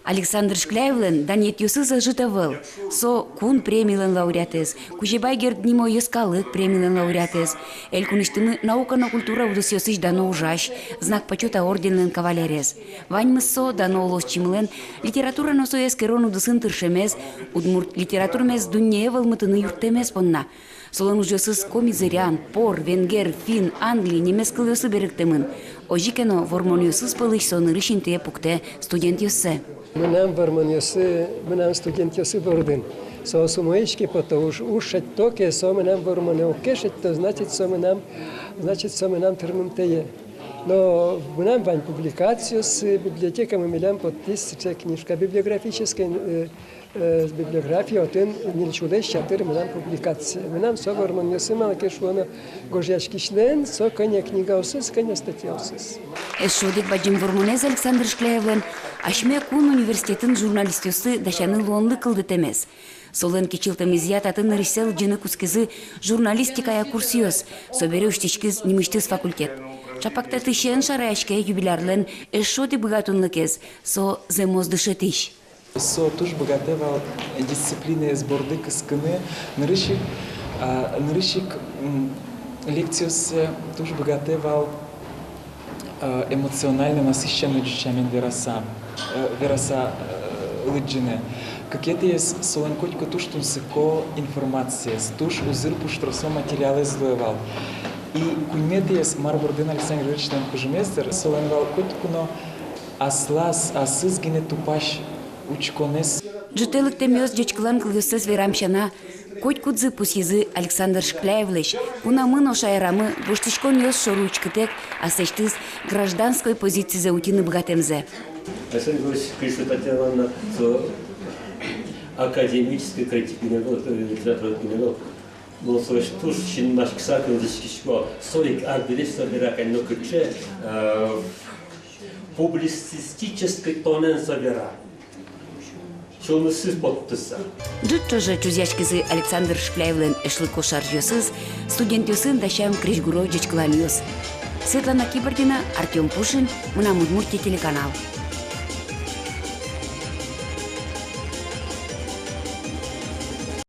Александр Шкляевлен данет юсы зажитовал. Со кун премиялен лауреатес, Кужебай Герднимо ескалык премиялен лауреатес. Эль куништымы наука на культура удосьосыч дано ужаш, знак почета орденлен кавалерес. Ваньмыссо дано лосчимлен, литература носо ескерон удысын тыршемез, удмурт литературмез дуньевал мытыны юртемез понна. Солон ужасыз комизырян, пор, венгер, фин, англи, немец кылысы беректемын. Ожикено вормониосыз пылыш соны рышинтые пукте студент йосы. Менам вормониосы, менам студент йосы бордын. Со сумоички потому ушать токе, со менам вормониокешет, то значит со менам терминтее. Но мы нам вань публикацию с библиотекой мы милям подписывается книжка библиографическая с библиографией от ничего чатыр мы нам публикация. Мы нам со вормон несмало кешвона гожьячки член, со коня книга усыс, коня статья усыс. Эшодик баджим вормонез Александр Шкляевлен ашме кун университетин журналистюсы дашаны лонлы кылды темес. Солен кичилтемизят атын рисел жыны кускизы журналистикая курсиос, собере уштичкиз немыштыз факультет. Чапакта тышен шарашке юбилярлен эшоди богатунлыкез, со земоздышетиш. Со туж богатевал дисциплины сборды кыскыны, нарышик лекциос туж богатевал эмоционально насыщенный чучамен вераса лыджины. Какие-то есть солен котько туж тунсыко информация, туж узыр пуштросо материалы злоевал. И кульметы есть Марбордын Александр Ильич там кужеместер, солен вал котькуно асыз гене тупаш учконес. Жителык темёс жечкылан кылгысыз верамшана, котькудзы пусизы Александр Шкляевлеш, кунамын ошайрамы буштышкон ёс шоручкытек, асештыз гражданской позиции за утины богатемзе. Александр Ильич Кришна Татьяна академической критики литературы генерал. Но свой туш наш ксакин зачкишко солик арбелес собиракань но куче публицистической тонен собира. Что мы сыз подписа. Джутчо же чузяшкизы Александр Шкляевлен эшлы кошар жёсыз, студент ёсын дащам Кришгуров жечкылан ёс. Светлана Кибордина, Артем Пушин, Мунамудмурти телеканал.